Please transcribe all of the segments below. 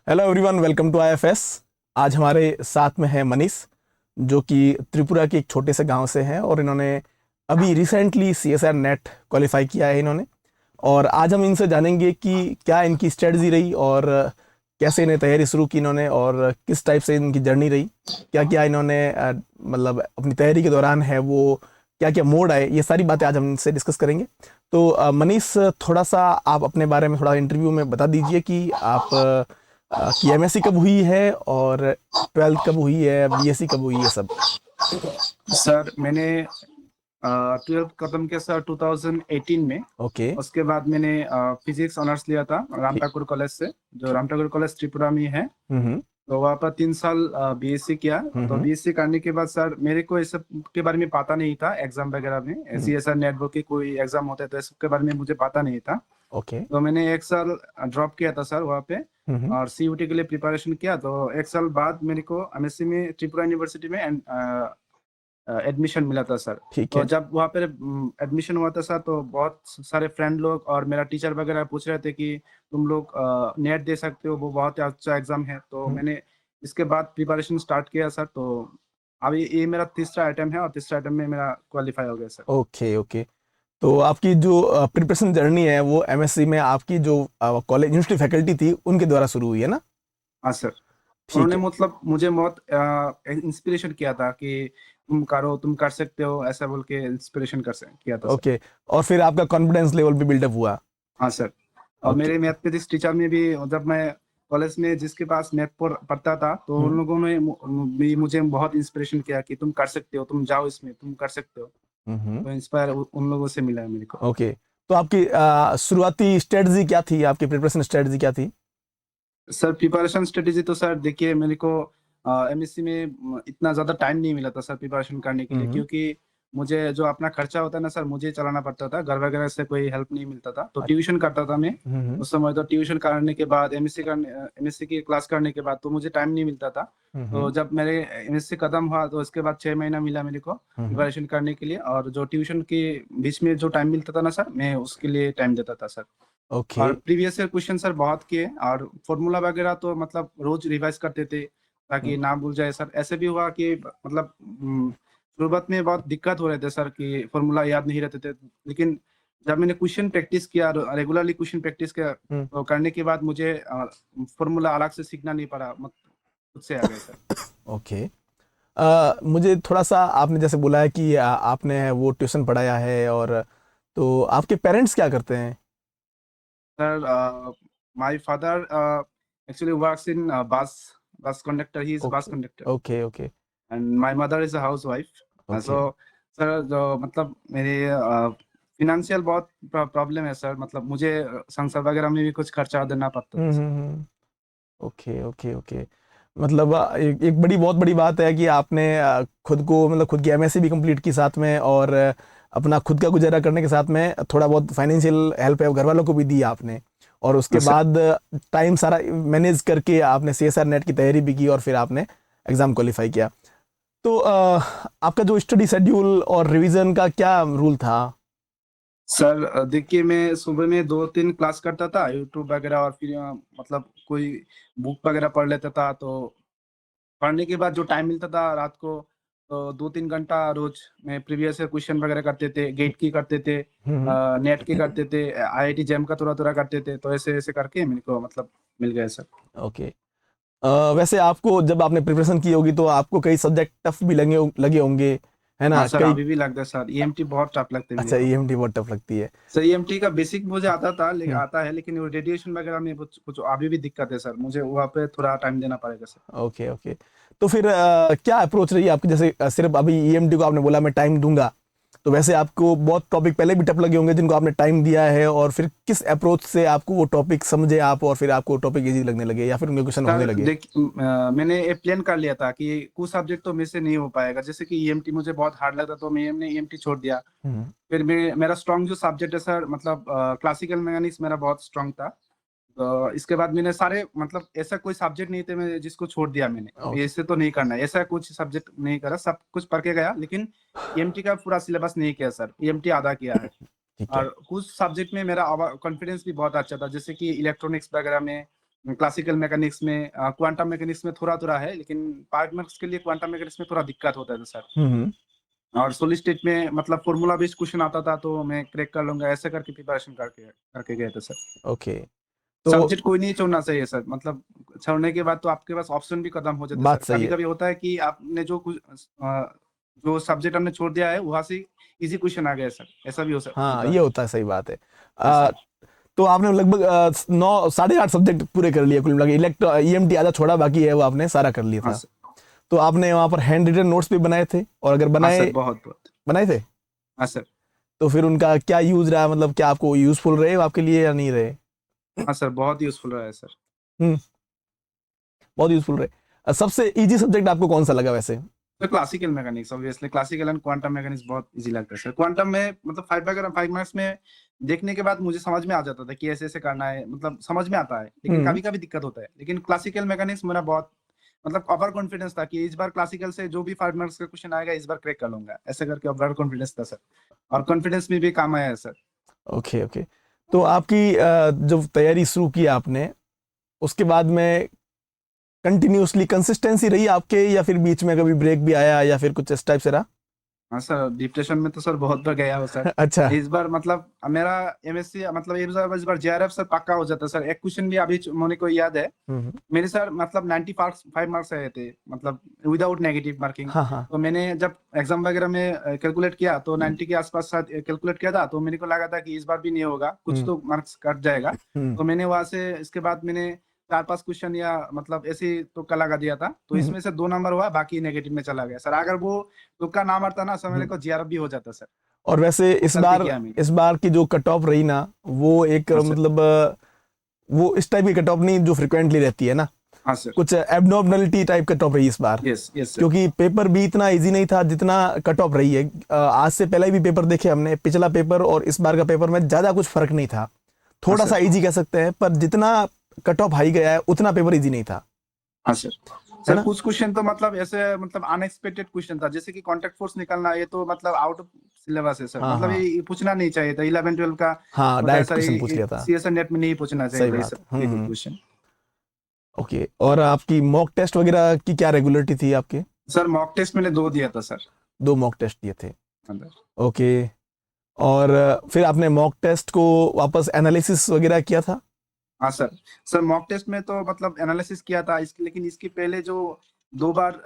Hello everyone, welcome to IFS. आज हमारे साथ में है मनीष, जो कि त्रिपुरा के एक छोटे से गांव से हैं और इन्होंने अभी रिसेंटली सीएसआर नेट क्वालिफाई किया है इन्होंने। और आज हम इनसे जानेंगे कि क्या इनकी स्ट्रेटजी रही और कैसे इन्हें तैयारी शुरू की इन्होंने और किस टाइप से इनकी जर्नी रही, क्या क्या इन्होंने मतलब अपनी तैयारी के दौरान है वो क्या क्या मोड आए, ये सारी बातें आज हम इनसे डिस्कस करेंगे। तो मनीष, थोड़ा सा आप अपने बारे में थोड़ा इंटरव्यू में बता दीजिए कि आप कि एमएससी कब हुई है और ट्वेल्थ कब हुई है, बीएससी कब हुई है सब। सर मैंने 12th खत्म किया सर 2018 में। ओके। उसके बाद मैंने फिजिक्स ऑनर्स लिया था राम ठीक। ठाकुर कॉलेज से, जो राम ठाकुर कॉलेज त्रिपुरा में है। हम्म। तो वहाँ पर 3 साल बीएससी किया। तो हम्म। बीएससी करने के बाद सर मेरे को इस सब के बारे में पता नहीं था, एग्जाम वगैरह में हम्म। सीएसआर नेटवर्क के कोई एग्जाम होते हैं तो इस सब के बारे में मुझे पता नहीं था। ओके। तो मैंने 1 साल ड्रॉप किया था सर वहाँ पे हम्म। और सीयूटी के लिए प्रिपरेशन किया। तो 1 साल बाद मेरे को एमएससी में त्रिपुरा यूनिवर्सिटी में एडमिशन मिला था सर। ठीक तो है। जब वहाँ पर एडमिशन हुआ था सर, तो बहुत सारे फ्रेंड लोग और मेरा टीचर वगैरह पूछ रहे थे कि तुम लोग नेट दे सकते हो, वो बहुत ही अच्छा एग्जाम है। तो हम्म। मैंने इसके बाद प्रिपरेशन स्टार्ट किया सर। तो अभी ये मेरा तीसरा अटेम्प्ट है और तीसरा अटेम्प्ट में मेरा क्वालिफाई हो गया सर। ओके। ओके। तो आपकी जो प्रिपरेशन जर्नी है वो एमएससी में आपकी जो कॉलेज यूनिवर्सिटी फैकल्टी थी उनके द्वारा शुरू हुई है ना। हाँ सर। ठीक उन्होंने है। मतलब मुझे बहुत इंस्पिरेशन किया था कि तुम करो, तुम कर सकते हो, ऐसा बोल के इंस्पिरेशन किया था सर। ओके। और फिर आपका कॉन्फिडेंस लेवल भी बिल्डअप हुआ। हाँ सर। और ओके। मेरे मैथमेटिक्स टीचर में भी, जब मैं कॉलेज में जिसके पास मैथ पढ़ता था, तो उन हम्म। लोगों ने भी मुझे बहुत इंस्पिरेशन किया कि तुम कर सकते हो, तुम जाओ इसमें, तुम कर सकते हो। हम्म। तो इंस्पायर उन लोगों से मिला है मेरे को। ओके। तो आपकी शुरुआती स्ट्रेटजी क्या थी, आपकी प्रिपरेशन स्ट्रेटजी क्या थी। सर प्रिपरेशन स्ट्रेटेजी तो सर देखिए, मेरे को एमएससी में इतना ज्यादा टाइम नहीं मिला था सर प्रिपरेशन करने के लिए, हम्म। क्योंकि मुझे जो अपना खर्चा होता है ना सर, मुझे चलाना पड़ता था, घर वगैरह से कोई हेल्प नहीं मिलता था। तो अच्छा। ट्यूशन करता था मैं हम्म। उस समय। तो ट्यूशन करने के बाद एमएससी की क्लास करने के बाद तो मुझे टाइम नहीं मिलता था। तो हम्म। जब मेरे एमएससी खत्म हुआ तो उसके बाद 6 महीना मिला मेरे को हम्म। प्रिपरेशन करने के लिए, और जो ट्यूशन के बीच में जो टाइम मिलता था ना सर, मैं उसके लिए टाइम देता था सर। ओके। और प्रीवियस ईयर क्वेश्चन सर बहुत किए, और फॉर्मूला वगैरह तो मतलब रोज रिवाइज करते थे ताकि ना भूल जाए सर। ऐसे भी हुआ कि मतलब शुरुआत में बहुत दिक्कत हो रहे थे सर कि फॉर्मूला याद नहीं रहते थे, लेकिन जब मैंने क्वेश्चन प्रैक्टिस किया, रेगुलरली क्वेश्चन प्रैक्टिस किया, हम्म। तो करने के बाद मुझे फॉर्मूला अलग से सीखना नहीं पड़ा, मतलब खुद से आ गया सर। ओके। मुझे थोड़ा सा आपने जैसे बोला है कि आपने वो ट्यूशन पढ़ाया है, और तो आपके पेरेंट्स क्या करते हैं। Sir my father actually works in bus conductor. He is bus okay. conductor. Okay. Okay. And my mother is a housewife. Okay. So sir जो मतलब मेरे फिनेंशियल बहुत प्रॉब्लम है सर, मतलब मुझे संसार वगैरह में भी कुछ खर्चा देना पड़ता था सर। ओके। ओके। ओके। मतलब एक बड़ी बहुत बड़ी बात है कि आपने खुद को मतलब खुद की एमएससी भी कंप्लीट की साथ में, और अपना खुद का गुजारा करने के साथ में थोड़ा बहुत फाइनेंशियल हेल्प है घर वालों को भी दी आपने। और उसके हाँ सर। बाद टाइम सारा मैनेज करके आपने सीएसआर नेट की तैयारी भी की और फिर आपने एग्जाम क्वालिफाई किया। तो आपका जो स्टडी शेड्यूल और रिवीजन का क्या रूल था। सर देखिए, मैं सुबह में 2-3 क्लास करता था यूट्यूब वगैरह, और फिर मतलब कोई बुक वगैरह पढ़ लेता था। तो पढ़ने के बाद जो टाइम मिलता था रात को, तो 2-3 घंटा रोज में प्रीवियस ईयर क्वेश्चन वगैरह करते थे, गेट की करते थे, हम्म। नेट के करते थे, आईआईटी जेम का थोड़ा थोड़ा करते थे। तो ऐसे ऐसे करके मेरे को मतलब मिल गया सर। ओके। वैसे आपको जब आपने प्रिपरेशन की होगी तो आपको कई सब्जेक्ट टफ भी लगे लगे होंगे, है हाँ ना सर, कई। अभी भी लगता है सर, ईएमटी बहुत टफ लगता है मेरे अच्छा, को। ईएमटी बहुत टफ लगती है। सर ईएमटी का बेसिक मुझे आता था, लेकिन हम्म। आता है, लेकिन वो रेडिएशन वगैरह में कुछ कुछ अभी भी दिक्कत है सर, मुझे वहाँ पे थोड़ा टाइम देना पड़ेगा सर। ओके। ओके। तो फिर क्या अप्रोच रही आपकी, जैसे सिर्फ अभी ईएमटी को आपने बोला मैं टाइम दूंगा, तो वैसे आपको बहुत टॉपिक पहले भी टफ लगे होंगे जिनको आपने टाइम दिया है, और फिर किस अप्रोच से आपको वो टॉपिक समझे आप और फिर आपको टॉपिक इजी लगने लगे या फिर उनके क्वेश्चन होने सर लगे। देख, मैंने ये प्लान कर लिया था कि कुछ सब्जेक्ट तो मेरे से नहीं हो पाएगा, जैसे कि ईएमटी मुझे बहुत हार्ड लगता, तो मैंने ईएमटी छोड़ दिया। हम्म। फिर मेरा स्ट्रॉन्ग जो सब्जेक्ट है सर, मतलब क्लासिकल मैकेनिक्स मेरा बहुत स्ट्रॉन्ग था। तो इसके बाद मैंने सारे, मतलब ऐसा कोई सब्जेक्ट नहीं थे मैं जिसको छोड़ दिया मैंने, ओके। ऐसे तो नहीं करना है, ऐसा कुछ सब्जेक्ट नहीं करा, सब कुछ पढ़ के गया, लेकिन ईएमटी का पूरा सिलेबस नहीं किया सर, ईएमटी आधा किया है। ठीक है। और कुछ सब्जेक्ट में मेरा कॉन्फिडेंस भी बहुत अच्छा था, जैसे कि इलेक्ट्रॉनिक्स वगैरह में क्लासिकल मैकेनिक्स में क्वांटम मैकेनिक्स में थोड़ा थोड़ा है, लेकिन 5 मार्क्स के लिए क्वांटम मैकेनिक्स में थोड़ा दिक्कत होता है सर। और सॉलिड स्टेट में मतलब फॉर्मूला बेस्ड क्वेश्चन आता था तो मैं क्रैक कर लूंगा, ऐसे करके प्रिपरेशन करके करके गए थे सर। ओके। तो सब्जेक्ट कोई नहीं छोड़ना चाहिए सर, मतलब छोड़ने के बाद तो आपके पास ऑप्शन भी खत्म हो जाते हैं बात सर। सही कभी है। कभी होता है कि आपने जो सब्जेक्ट हमने छोड़ दिया है वहां से इजी क्वेश्चन आ गया सर, ऐसा भी हाँ, होता ये है। होता है, सही बात है। हाँ आ, सर। तो आपने लगभग 9 8.5 सब्जेक्ट पूरे कर लिए कुल मिला के। इलेक्ट्रो ईएमटी आधा छोड़ा, बाकी है वो आपने सारा कर लिया हाँ था। सर। तो आपने वहाँ पर हैंड रिटन नोट्स भी बनाए थे, और अगर हाँ बनाए सर, बहुत बहुत। बनाए थे हाँ सर। तो फिर उनका क्या यूज रहा, मतलब क्या आपको यूजफुल रहे आपके लिए या नहीं रहे? हाँ सर, बहुत यूजफुल रहा है सर। हम्म बहुत यूजफुल रहे। सबसे इजी सब्जेक्ट आपको कौन सा लगा वैसे? तो classical mechanics, obviously classical and quantum mechanics बहुत इजी लगता है सर। क्वांटम में मतलब 5 मार्क्स में देखने के बाद मुझे समझ में आ जाता था कि ऐसे ऐसे करना है, मतलब समझ में आता है, लेकिन हम्म कभी कभी दिक्कत होता है। लेकिन क्लासिकल मैकेनिक्स मेरा बहुत मतलब ओवर कॉन्फिडेंस था कि इस बार क्लासिकल से जो भी 5 मार्क्स का क्वेश्चन आएगा इस बार क्रैक कर लूंगा, ऐसे करके ओवर कॉन्फिडेंस था सर। और कॉन्फिडेंस में भी काम आया है सर। Okay okay. तो आपकी जो तैयारी शुरू की आपने, उसके बाद में कंटिन्यूअसली कंसिस्टेंसी रही आपके, या फिर बीच में कभी ब्रेक भी आया, या फिर कुछ इस टाइप से रहा? हाँ सर, डिप्रेशन में तो सर बहुत बार गया हो सर। अच्छा। इस बार मतलब मेरा एमएससी मतलब इस बार जेआरएफ सर पक्का हो जाता सर। एक क्वेश्चन भी अभी मुझे को याद है। हम्म। मेरे सर मतलब 95 मार्क्स आए थे, मतलब विदाउट नेगेटिव मार्किंग। हाँ हाँ। तो मैंने जब एग्जाम वगैरह में कैलकुलेट किया तो 90 के आसपास शायद कैलकुलेट किया था, तो मेरे को लगा था कि इस बार भी नहीं होगा, कुछ हम्म तो मार्क्स कट जाएगा। हम्म तो मैंने वहां से इसके बाद मैंने 4 5 क्वेश्चन या मतलब ऐसे ही तुक्का लगा दिया था, तो हम्म इसमें से 2 नंबर हुआ, बाकी नेगेटिव में चला गया सर। अगर वो तुक्का ना मारता ना सर, मेरे हम्म। को जीआरएफ भी हो जाता सर। और वैसे वो गलती किया मैंने। इस बार की जो कट ऑफ रही ना, वो एक हाँ सर। मतलब वो इस टाइप की कट ऑफ नहीं जो फ्रिक्वेंटली रहती है ना। हाँ सर। कुछ एबनॉर्मलिटी टाइप कट ऑफ रही इस बार। Yes yes sir. क्योंकि पेपर भी इतना इजी नहीं था जितना कट ऑफ रही है। आज से पहले भी पेपर देखे हमने, पिछला पेपर और इस बार का पेपर में ज्यादा कुछ फर्क नहीं था। हाँ थोड़ा सा सर। इजी कह सकते हैं, पर जितना कट ऑफ हाई गया है उतना पेपर इजी नहीं था। हाँ सर। है सर ना? कुछ क्वेश्चन तो मतलब ऐसे मतलब अनएक्सपेक्टेड क्वेश्चन था, जैसे कि कॉन्टैक्ट फोर्स निकालना, ये तो मतलब आउट ऑफ सिलेबस है सर। हाँ मतलब हाँ ये पूछना नहीं चाहिए था, 11 12 का हाँ, होता है डायरेक्ट सर। क्वेश्चन पूछ ये लिया था। सीएसएन नेट में नहीं पूछना चाहिए सही था ये बात। सब, ये कोई क्वेश्चन। ओके। और आपकी मॉक टेस्ट वगैरह की क्या रेगुलरिटी थी आपके? सर मॉक टेस्ट मैंने 2 दिया था सर। 2 मॉक टेस्ट दिए थे। अंदर। ओके। और फिर आपने मॉक टेस्ट को वापस एनालिसिस वगैरह किया था? हाँ सर। सर मॉक टेस्ट में तो मतलब एनालिसिस किया था इसके, लेकिन इसके पहले जो 2 बार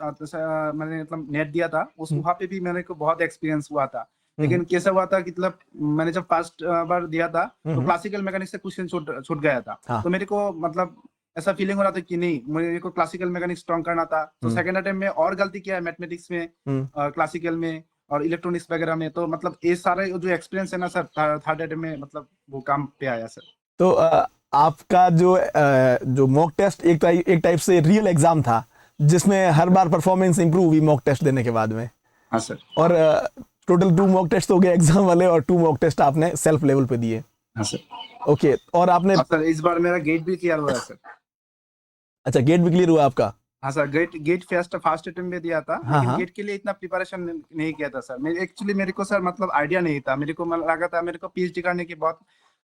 मैंने मतलब नेट दिया था, उस हम्म वहाँ पे भी मेरे को बहुत एक्सपीरियंस हुआ था। हम्म लेकिन कैसा हुआ था कि मतलब मैंने जब फर्स्ट बार दिया था तो हम्म। क्लासिकल मैकेनिक्स से क्वेश्चन छूट छूट गया था। हाँ। तो मेरे को मतलब ऐसा फीलिंग हो रहा था कि नहीं, मेरे को क्लासिकल मैकेनिक्स स्ट्रॉन्ग करना था। तो हम्म सेकेंड अटेम्प्ट में और गलती किया है मैथमेटिक्स में, हम्म। क्लासिकल में और इलेक्ट्रॉनिक्स वगैरह में। तो मतलब ये सारे जो एक्सपीरियंस है ना सर, थर्ड अटेम्प्ट में मतलब वो काम पे आया सर। तो आपका जो मॉक टेस्ट एक टाइप से रियल एग्जाम था, जिसमें हर बार परफॉर्मेंस इंप्रूव हुई मॉक टेस्ट देने के बाद में। हाँ सर। और टोटल 2 मॉक टेस्ट हो गए एग्जाम वाले, और 2 मॉक टेस्ट आपने सेल्फ लेवल पे दिए। हाँ सर। ओके। और आपने हाँ सर, इस बार मेरा गेट भी क्लियर हुआ है सर। अच्छा, गेट भी क्लियर हुआ आपका? हाँ sir, GATE GATE first attempt में दिया था, हाँ लेकिन हाँ। गेट के लिए इतना प्रिपरेशन नहीं किया था सर। मेरे को सर मतलब आइडिया नहीं था। मेरे को लगा था मेरे को पीएचडी करने की बहुत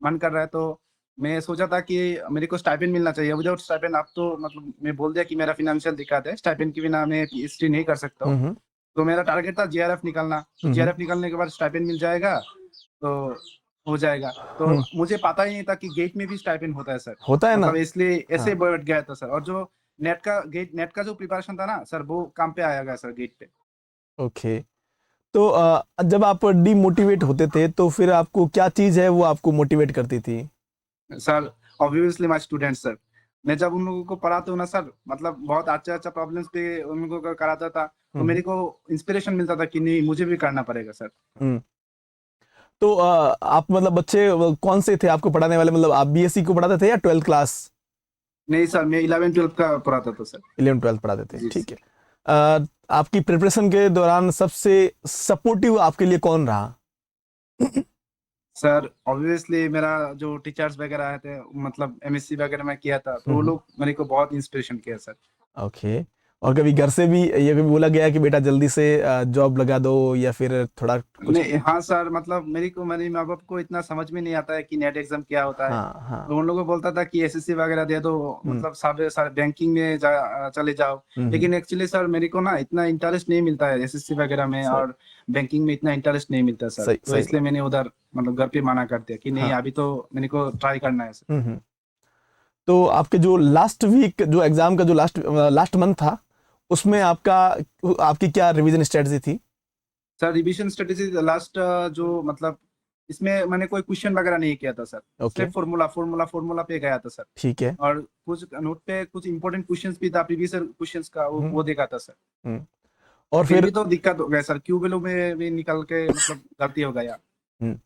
मन कर रहा है, तो मैं सोचा था कि मेरे को स्टाइपेंड मिलना चाहिए। विदाउट स्टाइपेंड अब तो मतलब मैं बोल दिया कि मेरा फाइनेंशियल दिक्कत है, स्टाइपेंड के बिना मैं पीएचडी नहीं कर सकता हूँ। हम्म तो मेरा टारगेट था जेआरएफ निकालना। तो हम्म जेआरएफ निकालने के बाद स्टाइपेंड मिल जाएगा तो हो जाएगा। तो हम्म। मुझे पता ही नहीं था कि गेट में भी स्टाइपेंड होता है सर। होता है ना। मतलब इसलिए ऐसे हाँ। बैठ गया था सर। और जो नेट का जो प्रिपरेशन था ना सर, वो काम पे आएगा सर गेट पे। ओके। तो जब आप डीमोटिवेट होते थे तो फिर आपको क्या चीज है वो आपको मोटिवेट करती थी? Sir obviously my student sir. मैं जब उन लोगों को पढ़ाता हूँ ना सर, मतलब बहुत अच्छा अच्छा प्रॉब्लम्स पे उन लोगों को कराता था, तो हम्म मेरे को इंस्पिरेशन मिलता था कि नहीं मुझे भी करना पड़ेगा सर। हम्म। तो आप मतलब बच्चे कौन से थे आपको पढ़ाने वाले? मतलब आप बीएससी को पढ़ाते थे या 12th क्लास? नहीं सर, मैं 11 12 का पढ़ाता था सर। 11th 12th पढ़ाते थे, जी ठीक है। सर। आपकी प्रिपरेशन के दौरान सबसे सपोर्टिव आपके लिए कौन रहा? सर ऑब्वियसली मेरा जो टीचर्स वगैरह थे, मतलब एमएससी वगैरह में किया था, तो वो हम्म। लोग मेरे को बहुत इंस्पिरेशन किया सर। ओके। और कभी घर से भी ये कभी बोला गया कि बेटा जल्दी से जॉब लगा दो या फिर थोड़ा कुछ? नहीं, हाँ सर, मतलब मेरे माँ बाप को इतना समझ में नहीं आता है कि नेट एग्जाम क्या होता है। हाँ हाँ। तो उन लोगों को बोलता था कि एसएससी वगैरह दे दो, हम्म मतलब सारे सारे बैंकिंग में चले जाओ। हम्म। लेकिन एक्चुअली सर मेरे को ना इतना इंटरेस्ट नहीं मिलता है एसएससी वगैरह में, सही और बैंकिंग में इतना इंटरेस्ट नहीं मिलता सर। सही तो सही इसलिए बात। मैंने उधर मतलब घर पे मना कर दिया कि नहीं, हाँ। अभी तो मेरे को ट्राई करना है सर। हम्म। तो आपके जो लास्ट वीक जो एग्जाम का जो लास्ट मंथ था, उसमें आपका आपकी क्या रिवीजन स्ट्रेटजी थी? सर रिवीजन स्ट्रेटेजी लास्ट जो मतलब इसमें मैंने कोई क्वेश्चन वगैरह नहीं किया था सर। ओके। सिर्फ फॉर्मूला पे गया था सर। ठीक है। और कुछ नोट पे कुछ इंपॉर्टेंट क्वेश्चंस भी था, प्रीवियस क्वेश्चंस का हम्म वो देखा था सर। हम्म। और फिर फिर भी तो दिक्कत हो गया सर, क्यू वैल्यू में भी निकल के मतलब गलती हो गया। हम्म,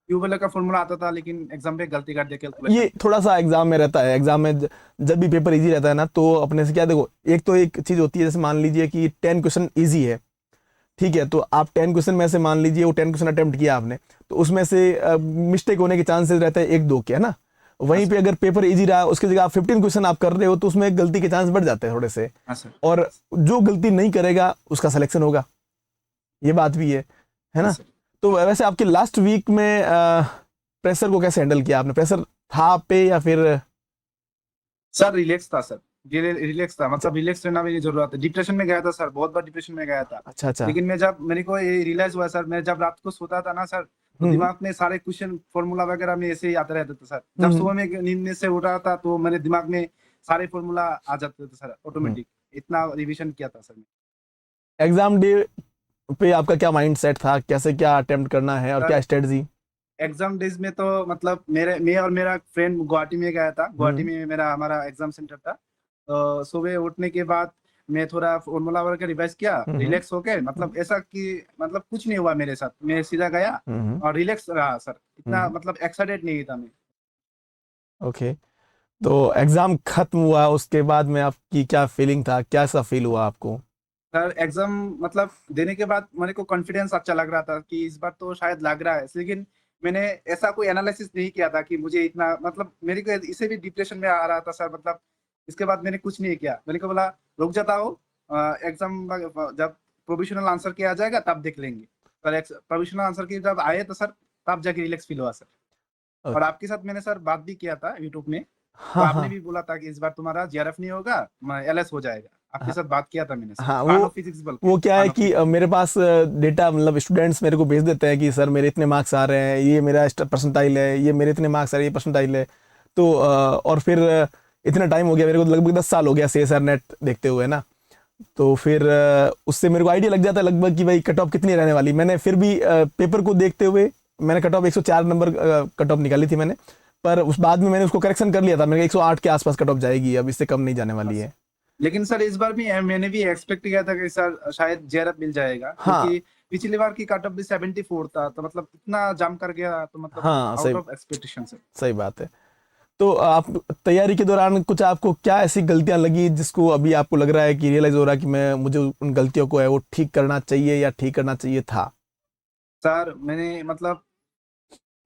क्यू वैल्यू का फॉर्मूला आता था, लेकिन एग्जाम पे गलती कर दिया कैलकुलेशन ये में। थोड़ा सा एग्जाम में रहता है। एग्जाम में जब भी पेपर इजी रहता है ना, तो अपने से क्या देखो, एक तो एक चीज होती है, जैसे मान लीजिए कि 10 क्वेश्चन इजी है, ठीक है, तो आप 10 क्वेश्चन में से मान लीजिए वो 10 क्वेश्चन अटेम्प्ट किया आपने, तो उसमें से मिस्टेक होने के चांसेस रहते हैं एक दो के, है ना। हाँ वहीं सर। पे अगर पेपर इजी रहा, उसकी जगह आप 15 क्वेश्चन आप कर रहे हो, तो उसमें गलती के चांस बढ़ जाते हैं थोड़े से। हाँ सर। और जो गलती नहीं करेगा उसका सिलेक्शन होगा, ये बात भी है हाँ ना। सर। तो वैसे आपके लास्ट वीक में प्रेशर को कैसे हैंडल किया आपने? प्रेशर था आप पे या फिर? सर रिलैक्स था सर। रिलैक्स था, अच्छा मतलब रिलैक्स रहना मेरी जरूरत है। डिप्रेशन में गया था सर, बहुत बार डिप्रेशन में गया था। अच्छा अच्छा। लेकिन मैं जब मेरे को ये रियलाइज हुआ सर, मैं जब रात को सोता था ना सर, तो हम्म दिमाग में सारे क्वेश्चन फॉर्मूला वगैरह में ऐसे ही आते रहते थे सर। जब हम्म सुबह में नींद में से उठा था तो मेरे दिमाग में सारे फॉर्मूला आ जाते थे सर हम्म। ऑटोमेटिक। इतना रिवीजन किया था सर। एग्जाम डे पे आपका क्या माइंड सेट था, कैसे क्या अटेम्प्ट करना है और क्या सर स्ट्रेटजी? एग्जाम डेज में तो मतलब मैं और मेरा फ्रेंड गुवाहाटी में गया था। गुवाहाटी हम्म में मेरा हमारा एग्जाम सेंटर था। तो सुबह उठने के बाद मैं थोड़ा फॉर्मूला वगैरह रिवाइज किया, हम्म रिलैक्स होके, मतलब ऐसा कि मतलब कुछ नहीं हुआ मेरे साथ। मैं सीधा गया हम्म और रिलैक्स रहा सर। इतना हम्म। मतलब एक्साइटेड नहीं था मैं। ओके। तो एग्जाम खत्म हुआ, उसके बाद में आपकी क्या फीलिंग था, कैसा फील हुआ आपको? सर एग्जाम मतलब देने के बाद मेरे को कॉन्फिडेंस अच्छा लग रहा था कि इस बार तो शायद लग रहा है। लेकिन मैंने ऐसा कोई एनालिसिस नहीं किया था कि मुझे इतना, मतलब मेरे को इसे भी डिप्रेशन में आ रहा था सर। मतलब इसके बाद मैंने कुछ नहीं किया। मैंने को बोला रुक जाता हो, एग्जाम जब प्रोविजनल आंसर किया जाएगा तब देख लेंगे। सर प्रोविजनल आंसर की जब आए तो सर तब जाके रिलैक्स फील हुआ सर। और ओके। आपके साथ मैंने सर बात भी किया था यूट्यूब में। तो हाँ आपने हाँ भी बोला था कि इस बार तुम्हारा जेआरएफ नहीं होगा, एलएस हो जाएगा। आपके हाँ साथ बात किया था मैंने सर, हाँ। पानो फिजिक्स बोल के, वो क्या है पानो कि फिजिक्स। मेरे पास डेटा, मतलब स्टूडेंट्स मेरे को भेज देते हैं कि सर मेरे इतने मार्क्स आ रहे हैं, ये मेरा परसेंटाइल है, ये मेरे इतने मार्क्स आ रहे हैं, ये परसेंटाइल है। तो और फिर इतना टाइम हो गया मेरे को, लगभग 10 साल हो गया सीएसआर नेट देखते हुए ना। तो फिर उससे मेरे को आइडिया लग जाता है लगभग कि भाई कट ऑफ कितनी रहने वाली। मैंने फिर भी पेपर को देखते हुए मैंने cut off 104 number cut off निकाली थी मैंने। पर उस बाद में मैंने उसको करेक्शन कर लिया था, मेरे 108 के आसपास कट ऑफ जाएगी, अब इससे कम नहीं जाने वाली है। लेकिन सर इस बार भी मैंने भी एक्सपेक्ट किया था कि सर शायद जेआरएफ मिल जाएगा, हाँ क्योंकि पिछली बार की कट ऑफ भी 74 था। तो मतलब इतना जम कर गया, तो मतलब हाँ। आउट सही ऑफ एक्सपेक्टेशन सर। सही बात है। तो आप तैयारी के दौरान कुछ आपको क्या ऐसी गलतियां लगी जिसको अभी आपको लग रहा है कि रियलाइज हो रहा है कि मैं मुझे उन गलतियों को है वो ठीक करना चाहिए या ठीक करना चाहिए था? सर मैंने मतलब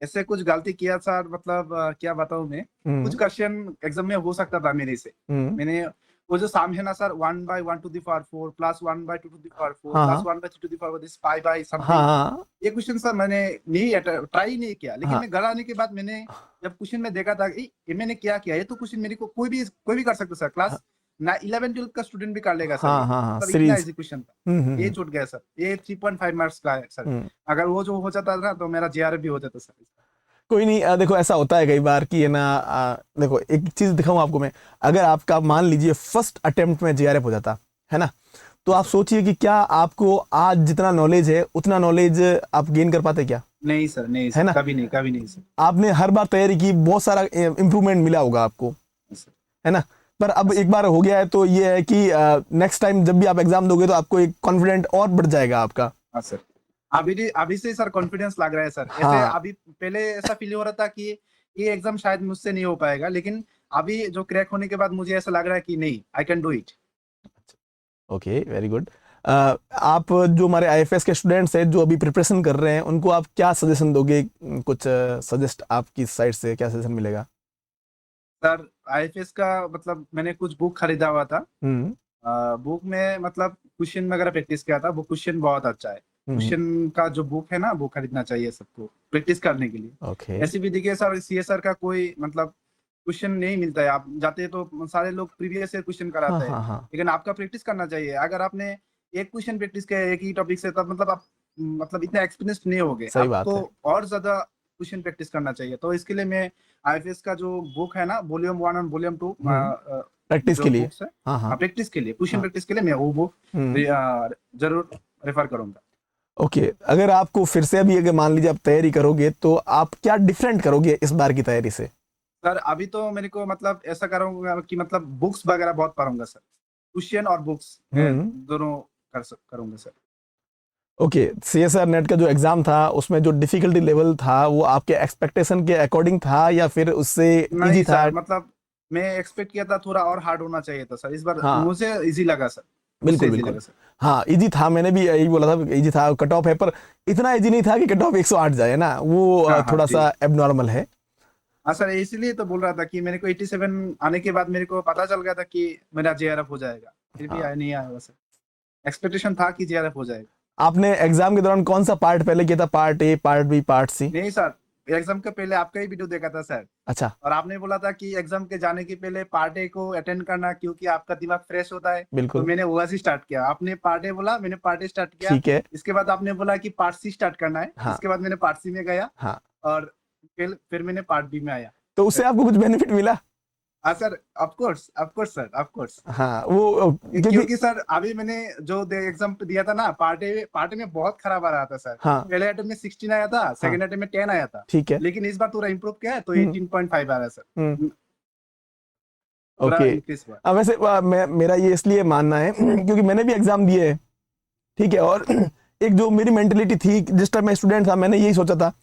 ऐसे कुछ गलती किया सर, मतलब क्या बताऊं मैं। कुछ हम्म क्वेश्चन एग्जाम में हो सकता था मेरे से। हम्म। मैंने वो जो साम है ना sir, 1/1 to the power 4 plus 1/2 to the power 4 हाँ प्लस हाँ 1/3 to the power this pi by हाँ समथिंग। हाँ ये क्वेश्चन सर मैंने नहीं ट्राई नहीं किया। लेकिन हाँ मैं घर आने के बाद मैंने जब क्वेश्चन में देखा था ये मैंने क्या किया, ये तो क्वेश्चन मेरे को कोई भी कर सकता सर। हाँ क्लास ना 11-12 का स्टूडेंट भी कर लेगा सर हाँ ये। हाँ हाँ, मतलब इतना सीरीज। इजी क्वेश्चन था। ये छूट गया सर, ये 3.5 मार्क्स का है सर। हम्म। अगर वो जो हो जाता ना तो मेरा जेआरएफ भी हो जाता सर। कोई नहीं, देखो ऐसा होता है कई बार कि है ना, देखो एक चीज दिखाऊं आपको मैं। अगर आपका मान लीजिए फर्स्ट अटेम्प्ट में जेआरएफ हो जाता है ना, तो हाँ आप सर। सोचिए कि क्या आपको आज जितना नॉलेज है उतना नॉलेज आप गेन कर पाते क्या? नहीं सर, नहीं है सर, ना। कभी नहीं, कभी नहीं सर। आपने हर बार तैयारी की, बहुत सारा इंप्रूवमेंट मिला होगा आपको, हाँ सर। है ना। पर अब हाँ सर। एक बार हो गया है तो ये है कि नेक्स्ट टाइम जब भी आप एग्जाम दोगे तो आपको एक कॉन्फिडेंट और बढ़ जाएगा आपका। हाँ सर। अभी से सर कॉन्फिडेंस लग रहा है सर। ऐसे हाँ। अभी पहले ऐसा फील हो रहा था कि ये एग्जाम शायद मुझसे नहीं हो पाएगा, लेकिन अभी जो क्रैक होने के बाद मुझे ऐसा लग रहा है कि नहीं, I can do it. Okay, very good. आप जो हमारे आईएफएस के स्टूडेंट्स हैं जो अभी प्रिपरेशन कर रहे हैं, उनको आप क्या सजेशन दोगे? कुछ सजेस्ट आपकी साइड से क्या सजेशन मिलेगा? सर आईएफएस का मतलब मैंने कुछ बुक खरीदा हुआ था। हम्म बुक में मतलब क्वेश्चन वगैरह प्रैक्टिस किया था, वो क्वेश्चन बहुत अच्छा है। क्वेश्चन का जो बुक है ना, वो खरीदना चाहिए सबको प्रैक्टिस करने के लिए। ओके। ऐसे भी देखिए सर, सीएसआर का कोई मतलब क्वेश्चन नहीं मिलता है। आप जाते हैं तो सारे लोग प्रीवियस ईयर क्वेश्चन हाँ कराते हैं, हाँ हाँ, लेकिन आपका प्रैक्टिस करना चाहिए। अगर आपने एक क्वेश्चन प्रैक्टिस किया है एक ही टॉपिक से, तब मतलब आप मतलब इतना एक्सपीरियंस नहीं होगे, सही बात आपको है। और ज्यादा क्वेश्चन प्रैक्टिस करना चाहिए। तो इसके लिए मैं आईएफएस का जो बुक है ना, वॉल्यूम 1 और वॉल्यूम 2 प्रैक्टिस जो के लिए। बुक्स है, हाँ हाँ। प्रैक्टिस के लिए, क्वेश्चन हाँ। प्रैक्टिस के लिए मैं वो बुक हम्म। जरूर रेफर करूंगा। ओके, अगर आपको फिर से अभी अगर मान लीजिए आप तैयारी करोगे तो आप क्या डिफरेंट करोगे इस बार की तैयारी से? सर अभी तो मेरे को मतलब ऐसा करूंगा कि मतलब बुक्स वगैरह बहुत पढ़ूंगा सर, क्वेश्चन और बुक्स मैं हम्म। दोनों करूंगा सर। ओके, सीएसआर नेट का जो एग्जाम था उसमें जो डिफिकल्टी लेवल था वो आपके एक्सपेक्टेशन के अकॉर्डिंग था या फिर उससे इजी नहीं था? सर, मतलब मैं एक्सपेक्ट किया था थोड़ा और हार्ड होना चाहिए था सर, इस बार हाँ, मुझे इजी लगा सर, मुझसे बिल्कुल इजी बिल्कुल। लगा सर। हाँ, इजी था, मैंने भी यही बोला था, इजी था। कट ऑफ है पर इतना इजी नहीं था कि कट ऑफ 108 जाए ना, वो हाँ हाँ थोड़ा जी। सा एबनॉर्मल है। हाँ सर, इसीलिए तो बोल रहा था कि मेरे को 87 आने के बाद मेरे को पता चल गया था कि मेरा जेआरएफ हो जाएगा, फिर भी हाँ। नहीं आया सर। एक्सपेक्टेशन था कि जेआरएफ हो जाएगा। आपने एग्जाम के दौरान कौन सा पार्ट पहले किया था? Part A, part B, part C? नहीं सर, एग्जाम के पहले आपका ही वीडियो देखा था सर, अच्छा। और आपने बोला था कि एग्जाम के जाने के पहले पार्ट ए को अटेंड करना, क्योंकि आपका दिमाग फ्रेश होता है। तो बिल्कुल। मैंने वहां से स्टार्ट किया, आपने पार्ट ए बोला, मैंने पार्ट ए स्टार्ट किया। ठीक है। इसके बाद आपने बोला कि पार्ट सी स्टार्ट करना है, हाँ इसके बाद मैंने पार्ट सी में गया, हाँ। और फिर मैंने पार्ट बी में आया। तो उससे आपको कुछ बेनिफिट मिला? हाँ sir, of course sir, of course. हाँ, वो क्योंकि क्योंकि सर अभी मैंने जो एग्जाम दिया था ना, पार्ट ए में बहुत खराब आ रहा था सर। हाँ पहले अटेम्प्ट में 16 आया था, हाँ। सेकंड अटेम्प्ट में 10 आया था, ठीक है। लेकिन इस बार थोड़ा इम्प्रूव किया है तो हम्म 18.5 आ रहा है हम्म। सर, पूरा ओके। इंक्रीज हुआ। वैसे मेरा ये इसलिए मानना है क्योंकि मैंने भी एग्जाम दिए है, ठीक है। और एक जो मेरी मेंटेलिटी थी जिस टाइम मैं स्टूडेंट था, मैंने यही सोचा था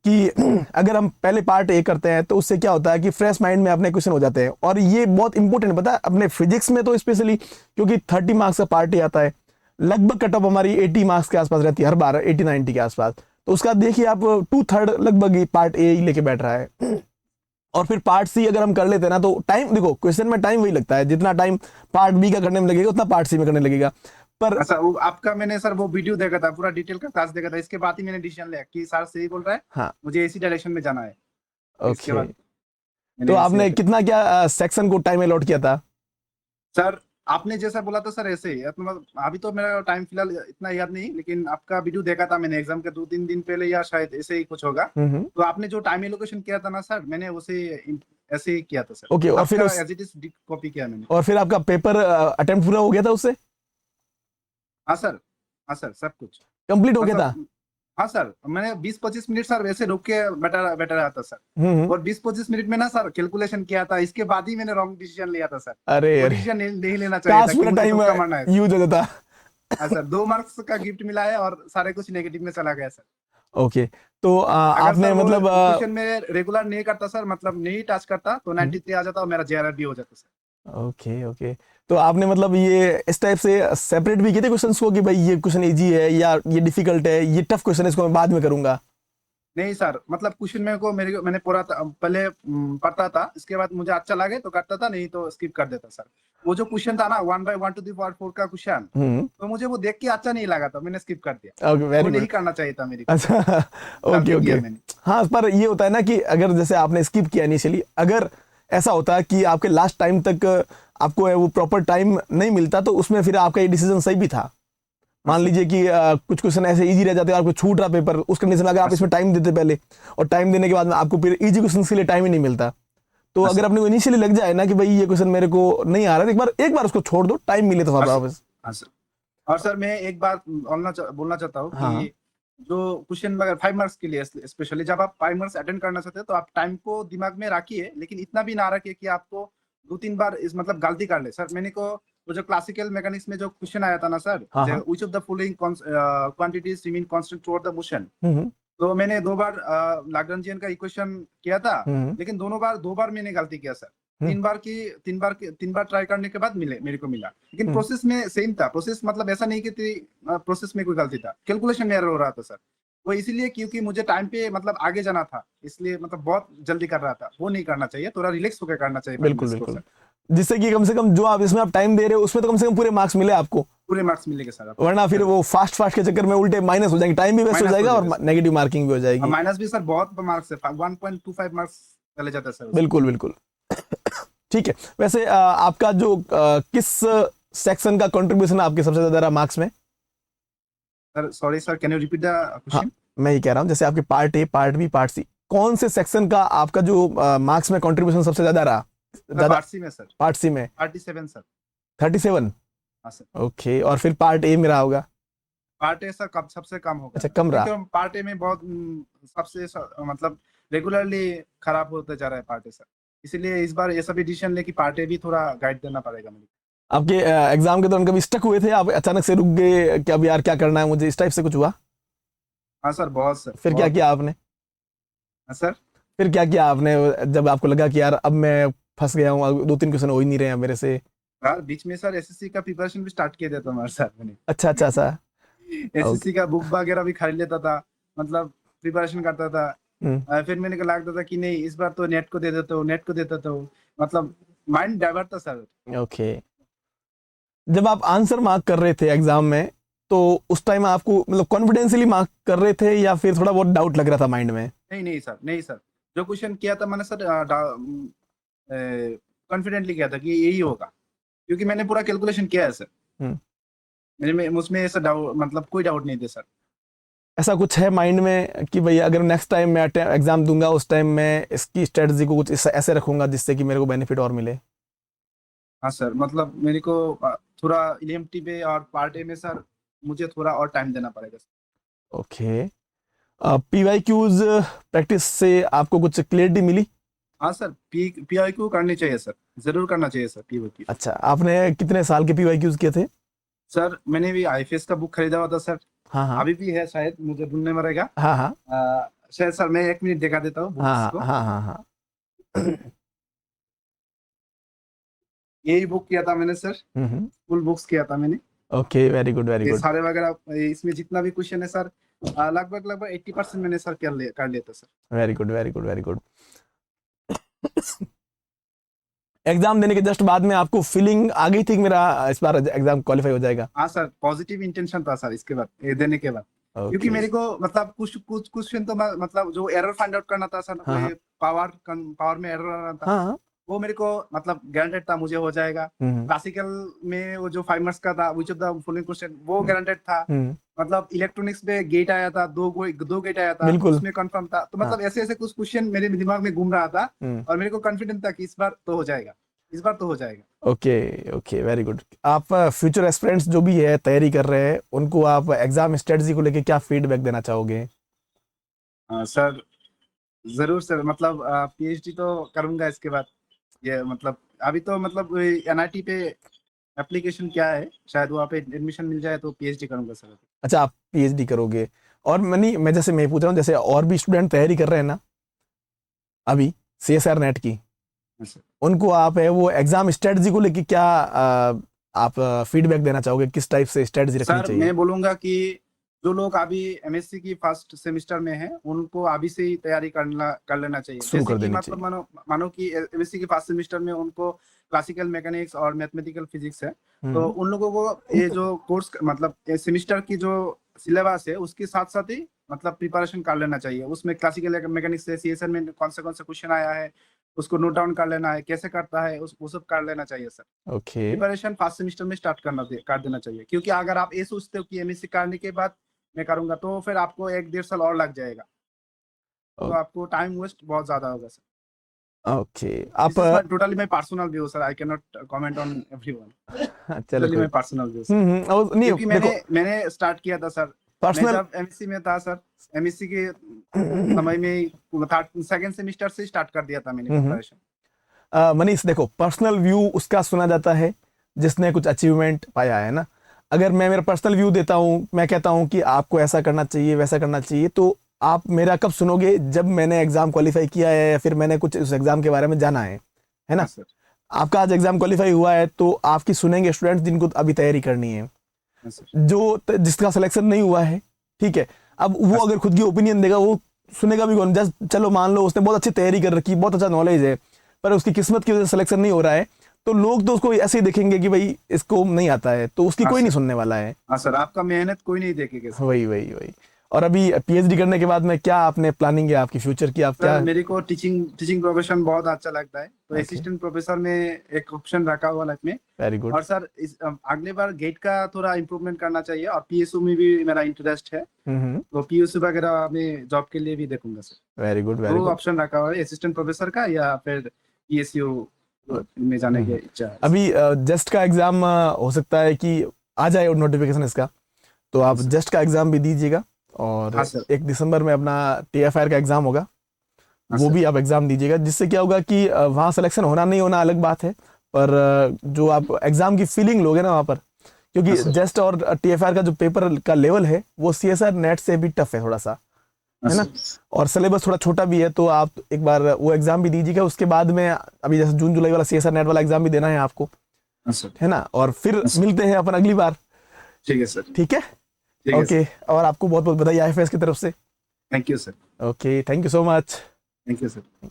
कि अगर हम पहले पार्ट ए करते हैं तो उससे क्या होता है कि फ्रेश माइंड में अपने क्वेश्चन हो जाते हैं। और ये बहुत इंपॉर्टेंट पता है अपने फिजिक्स में तो स्पेशली, क्योंकि 30 मार्क्स का पार्ट ए आता है, लगभग कट ऑफ हमारी 80 मार्क्स के आसपास रहती है हर बार, 80-90 के आसपास। तो उसका देखिए आप 2/3 लगभग पार्ट ए ही लेके बैठ रहा है। और फिर पार्ट सी अगर हम कर लेते हैं ना, तो टाइम देखो, क्वेश्चन में टाइम वही लगता है जितना टाइम पार्ट बी का करने में लगेगा उतना पार्ट सी में करने लगेगा। पर अच्छा, वो आपका मैंने सर वो वीडियो देखा था, पूरा डिटेल का क्लास देखा था, इसके बाद ही मैंने डिसीजन लिया कि सर सही बोल रहा है, हाँ। मुझे इसी डायरेक्शन में जाना है। इसके ओके। बाद तो मैंने आपने सिलेक्ट। कितना क्या सेक्शन को टाइम अलॉट किया था? सर आपने जैसा बोला था सर ऐसे ही, मतलब अभी तो मेरा टाइम फिलहाल इतना याद नहीं, लेकिन आपका वीडियो देखा था मैंने एग्जाम के 2-3 दिन पहले, या शायद ऐसे ही कुछ होगा। हम्म। तो आपने जो टाइम एलोकेशन किया था ना सर, मैंने उसे ऐसे ही किया था सर, ओके। और फिर आपका उस एज इट इज कॉपी किया मैंने। और फिर आपका पेपर अटेम्प्ट पूरा हो गया था उससे? हाँ सर, हाँ सर, सब कुछ। कंप्लीट हो गया था? मतलब हाँ सर, मैंने 20-25 मिनट सर वैसे रुक के बैठा बैठा रहा था सर, हम्म। और 20-25 मिनट में ना सर कैलकुलेशन किया था, इसके बाद ही मैंने रॉन्ग डिसीजन लिया था सर। अरे वो अरे, डिसीजन नहीं लेना चाहिए था काश कि पूरा मुझे टाइम तुक्का मारना है सर। यूज हो जाता। हाँ सर, 2 मार्क्स का गिफ्ट मिला है और सारे कुछ नेगेटिव में चला गया सर। ओके। तो अगर सर आपने वो मतलब क्वेश्चन में रेगुलर नहीं करता सर, मतलब नहीं टच करता, तो 93 आ जाता और मेरा जेआरएफ भी हो जाता सर। Okay okay. तो आपने मतलब ये इस टाइप से सेपरेट भी किए थे क्वेश्चंस को कि भाई ये क्वेश्चन इजी है या ये डिफिकल्ट है, ये टफ क्वेश्चन है, इसको मैं बाद में करूंगा? नहीं सर, मतलब क्वेश्चन मेरे को मैंने पूरा पहले पढ़ता था, इसके बाद मुझे अच्छा लगे तो करता था, नहीं तो स्किप कर देता सर। वो जो क्वेश्चन था ना 1/1 का क्वेश्चन, हम्म। तो मुझे वो देख के अच्छा नहीं लगा था, मैंने स्किप कर दिया। ओके, वो वेरी नहीं गुड। करना चाहिए था मेरे को, अच्छा। ओके गलती ओके। किया मैंने। हाँ, पर ये होता है ना कि अगर जैसे आपने स्किप किया इनिशियली, अगर ऐसा होता है कि आपके लास्ट टाइम तक आपको वो प्रॉपर टाइम नहीं मिलता, तो उसमें फिर आपका ये डिसीजन सही भी था। हाँ मान सर, लीजिए कि कुछ क्वेश्चन ऐसे इजी रह जाते हैं, आपको छूट रहा पेपर, उस कंडीशन में अगर हाँ आप इसमें सर, टाइम देते पहले, और टाइम देने के बाद में आपको फिर इजी क्वेश्चन के लिए टाइम ही नहीं मिलता, तो हाँ अगर सर, अपने को इनिशियली लग जाए ना कि भाई ये क्वेश्चन मेरे को नहीं आ रहा है, तो एक बार उसको छोड़ दो, टाइम मिले तो हाँ सर, वापस। हाँ सर। और सर मैं एक बात बोलना चाहता हूँ हाँ हाँ। कि जो क्वेश्चन वगैरह 5 मार्क्स के लिए, स्पेशली जब आप 5 मार्क्स अटेंड करना चाहते हैं, तो आप टाइम को दिमाग में रखिए, लेकिन इतना भी ना रखिए कि आपको 2-3 बार इस मतलब गलती कर ले सर। मैंने को वो जो क्लासिकल मैकेनिक्स में जो क्वेश्चन आया था ना सर, हाँ हाँ। Which of the following quantities remain constant through the motion, hmm तो मैंने 2 बार लाग्रांजियन का इक्वेशन किया था, हम्म लेकिन 2 बार मैंने गलती किया सर। हम्म 3 बार ट्राई करने के बाद मेरे को मिला, लेकिन हम्म। प्रोसेस में सेम था। प्रोसेस मतलब ऐसा नहीं कि प्रोसेस में कोई गलती था, कैलकुलेशन में एरर हो रहा था सर। वो इसीलिए क्योंकि मुझे टाइम पे मतलब आगे जाना था, इसलिए मतलब बहुत जल्दी कर रहा था। वो नहीं करना चाहिए, थोड़ा रिलैक्स होकर करना चाहिए बिल्कुल फाइनेंस को बिल्कुल। सर। जिससे कि कम से कम जो आप इसमें आप टाइम दे रहे हो उसमें तो कम से कम पूरे मार्क्स मिले आपको, पूरे मार्क्स मिलेंगे सर आपको। वरना फिर वो फास्ट फास्ट के चक्कर में उल्टे माइनस हो जाएंगे, टाइम भी वेस्ट हो माइनस हो जाएगा और जाएगा नेगेटिव मार्किंग भी हो और जाएगी। माइनस भी सर बहुत मार्क्स है, 1.25 मार्क्स चले जाता है सर उसमें। बिल्कुल बिल्कुल। ठीक है, वैसे आपका जो किस सेक्शन का कंट्रीब्यूशन आपके सबसे ज्यादा रहा मार्क्स में? Sir sorry sir, can you repeat the हाँ, क्वेश्चन? मैं ये कह रहा हूँ जैसे आपके part A, part B, part C, कौन से सेक्शन का आपका जो मार्क्स में कंट्रीब्यूशन सबसे ज्यादा रहा? ज्यादा पार्ट सी में सर, पार्ट सी में 37 सर। 37। हाँ सर। ओके, और फिर पार्ट ए में रहा होगा? पार्ट ए सर कब सबसे कम होगा अच्छा, सर, कम रहा। क्योंकि पार्ट ए में बहुत मतलब रेगुलरली खराब होते जा रहा है पार्ट ए सर, इसीलिए इस बार ये सब डिसीजन ले कि पार्ट ए भी थोड़ा गाइड देना पड़ेगा मुझे। आपके एग्जाम के दौरान कभी स्टक हुए थे आप, अचानक से रुक गए कि अब यार क्या करना है मुझे, इस टाइप से कुछ हुआ? हाँ सर, बहुत सर। फिर क्या किया आपने? हाँ सर। फिर क्या किया आपने जब आपको लगा कि यार अब मैं फंस गया हूँ, 2-3 क्वेश्चन हो ही नहीं रहे हैं मेरे से? यार बीच में सर एसएससी का प्रिपरेशन भी स्टार्ट किया था हमारे सर मैंने। अच्छा अच्छा अच्छा। ओके। एसएससी का बुक वगैरह भी खरीद लेता था, मतलब प्रिपरेशन करता था। हम्म। फिर मैंने को लगता था कि नहीं इस बार तो नेट को दे देता हूँ, नेट को देता था, मतलब माइंड डाइवर्ट था सर। ओके, जब आप आंसर मार्क कर रहे थे एग्जाम में तो उस टाइम आपको मतलब कॉन्फिडेंशियली मार्क कर रहे थे या फिर थोड़ा बहुत डाउट लग रहा था माइंड में? नहीं नहीं सर, नहीं सर, जो क्वेश्चन किया था मैंने सर कॉन्फिडेंटली किया था कि यही होगा, क्योंकि मैंने पूरा कैलकुलेशन किया है सर। हम्म। मेरे में उसमें ऐसा डाउट, मतलब कोई डाउट नहीं थे सर। ऐसा कुछ है माइंड में कि भैया अगर नेक्स्ट टाइम मैं एग्जाम दूंगा उस टाइम मैं इसकी स्ट्रेटजी को कुछ ऐसे रखूंगा जिससे कि मेरे को बेनिफिट और मिले? हाँ सर, मतलब मेरे को थोड़ा एलएमटी पे और पार्ट ए में सर मुझे थोड़ा और टाइम देना पड़ेगा सर। ओके, पीवाईक्यूज प्रैक्टिस से आपको कुछ क्लियरिटी मिली? हाँ सर, पीआईक्यू करनी चाहिए सर, जरूर करना चाहिए सर पीआईक्यू। अच्छा, आपने कितने साल के पीवाईक्यूज किए थे? सर मैंने भी आईएफएस का बुक खरीदा हुआ था सर, हाँ हाँ अभी भी है शायद, मुझे ढूंढने में रहेगा। हाँ हाँ शायद सर मैं 1 मिनट दिखा देता हूँ बुक्स हाँ को। हाँ हाँ हाँ। यही बुक किया था मैंने सर, फुल बुक्स किया था मैंने। ओके, वेरी गुड वेरी ये गुड। सारे वगैरह इसमें जितना भी क्वेश्चन है सर, लगभग 80% मैंने सर कर लिया था sir. Very good very good very good. Exam देने के जस्ट बाद में आपको फीलिंग आ गई थी कि मेरा इस बार एग्जाम क्वालिफाई हो जाएगा? हाँ सर, पॉजिटिव इंटेंशन था सर इसके बाद, ये देने के बाद। क्योंकि ओके। मेरे को मतलब कुछ कुछ क्वेश्चन तो मतलब जो एरर फाइंड आउट करना था सर, हाँ, हाँ। पावर में एरर आना था, हाँ। वो मेरे को मतलब गारंटेड था मुझे हो जाएगा। क्लासिकल में वो जो 5 मार्क्स का था, विच ऑफ द फॉलोइंग क्वेश्चन, वो गारंटेड था। मतलब इलेक्ट्रॉनिक्स में गेट आया था, दो गेट आया था, बिल्कुल। उसमें कंफर्म था। तो मतलब ऐसे ऐसे कुछ क्वेश्चन मेरे दिमाग में घूम रहा था और मेरे को कॉन्फिडेंस था कि इस बार तो हो जाएगा, इस बार तो हो जाएगा। Okay okay, very good. आप फ्यूचर एस्पिरेंट्स जो भी है तैयारी कर रहे हैं उनको आप एग्जाम स्ट्रेटजी को लेके क्या फीडबैक देना चाहोगे? सर जरूर सर, मतलब पीएचडी तो करूंगा इसके बाद। ये मतलब अभी तो मतलब एनआईटी पे एप्लीकेशन क्या है, शायद वहाँ पे एडमिशन मिल जाए तो पीएचडी करूंगा सर। अच्छा, आप पीएचडी करोगे? और मैं जैसे मैं पूछ रहा हूँ, जैसे और भी स्टूडेंट तैयारी कर रहे हैं ना अभी सीएसआर नेट की, सर उनको आप है वो एग्जाम स्ट्रेटजी को लेके क्या आप फीडबैक देना चाहोगे, किस टाइप से स्ट्रेटजी रखनी सर चाहिए? मैं बोलूंगा कि जो लोग अभी एमएससी की फर्स्ट सेमेस्टर में हैं उनको अभी से ही तैयारी कर लेना चाहिए। शुरू कर जैसे कि देनी मतलब मानो कि एमएससी की फर्स्ट सेमेस्टर में उनको क्लासिकल मैकेनिक्स और मैथमेटिकल फिजिक्स है, तो उन लोगों को ये जो कोर्स मतलब सेमेस्टर की जो सिलेबस है उसके साथ साथ ही मतलब प्रिपरेशन कर लेना चाहिए। उसमें क्लासिकल मैकेनिक्स से सीएसआर में कौन सा क्वेश्चन आया है उसको नोट डाउन कर लेना है, कैसे करता है वो सब कर लेना चाहिए sir. Okay. Preparation first semester में स्टार्ट कर देना चाहिए, क्योंकि अगर आप ये सोचते हो कि एमएससी करने के बाद मैं करूंगा तो फिर आपको 1-1.5 साल और लग जाएगा, तो आपको टाइम वेस्ट बहुत ज्यादा होगा सर। ओके, आप totally my personal view sir, I can not comment on everyone. चलो टोटली कोई माय पर्सनल व्यू सर। नहीं, क्योंकि मैंने स्टार्ट किया था सर, मैं पर्सनल जब एमएससी में था सर, एमएससी के समय में थर्ड सेकंड सेमेस्टर से स्टार्ट कर दिया था मैंने प्रिपरेशन। मनीष देखो, पर्सनल व्यू उसका सुना जाता है जिसने कुछ अचीवमेंट पाया है ना। अगर मैं मेरा पर्सनल व्यू देता हूँ, मैं कहता हूँ कि आपको ऐसा करना चाहिए वैसा करना चाहिए, तो आप मेरा कब सुनोगे? जब मैंने एग्जाम क्वालिफाई किया है या फिर मैंने कुछ उस एग्जाम के बारे में जाना है ना? सर आपका आज एग्जाम क्वालिफाई हुआ है तो आपकी सुनेंगे स्टूडेंट्स जिनको अभी तैयारी करनी है, जिसका सिलेक्शन नहीं हुआ है, ठीक है। अब वो अगर खुद की ओपिनियन देगा, वो सुनेगा भी कौन? जस्ट चलो मान लो उसने बहुत अच्छी तैयारी कर रखी, बहुत अच्छा नॉलेज है, पर उसकी किस्मत की वजह से सिलेक्शन नहीं हो रहा है, तो लोग तो उसको ऐसे ही देखेंगे कि भाई इसको नहीं आता है, तो उसकी हाँ कोई नहीं सर। सुनने वाला है। हाँ सर, आपका मेहनत कोई नहीं देखेगा सर। वही वही वही। और अभी पीएचडी करने के बाद में क्या आपने प्लानिंग है आपकी फ्यूचर की, आप क्या? सर मेरे को टीचिंग टीचिंग प्रोफेशन बहुत अच्छा लगता है, तो ओके, असिस्टेंट प्रोफेसर में एक ऑप्शन रखा हुआ लाइफ में। Very good. और सर अगले बार गेट का थोड़ा इम्प्रूवमेंट करना चाहिए, और पीएसयू में भी मेरा इंटरेस्ट है, हम्म, तो पीएसयू वगैरह में जॉब के लिए भी देखूंगा सर। वेरी गुड वेरी दो गुड। ऑप्शन रखा हुआ है, असिस्टेंट प्रोफेसर का या फिर पीएसयू में जाने की इच्छा है। अभी जस्ट का एग्जाम हो सकता है कि आ जाए नोटिफिकेशन इसका, तो हाँ आप सर। जस्ट का एग्जाम भी दीजिएगा। और हाँ सर। 1 दिसंबर में अपना टीएफआईआर का एग्जाम होगा, हाँ वो सर। भी आप एग्जाम दीजिएगा, जिससे क्या होगा कि वहाँ सिलेक्शन होना नहीं होना अलग बात है, पर जो आप एग्जाम की फीलिंग लोगे ना वहाँ पर, क्योंकि हाँ सर। जस्ट और टीएफआईआर का जो पेपर का लेवल है वो सीएसआर नेट से भी टफ है थोड़ा सा, हाँ है ना? सर। और सिलेबस थोड़ा छोटा भी है, तो आप एक बार वो एग्जाम भी दीजिएगा। उसके बाद में अभी जैसे जून जुलाई वाला सीएसआर नेट वाला एग्जाम भी देना है आपको, हाँ सर। है ना? और फिर हाँ सर। मिलते हैं अपन अगली बार। ठीक है सर। ठीक है, ठीक है ओके। सर। और आपको बहुत बहुत बधाई आईएफएस की तरफ से। Thank you sir. Okay, thank you so much. Thank you sir.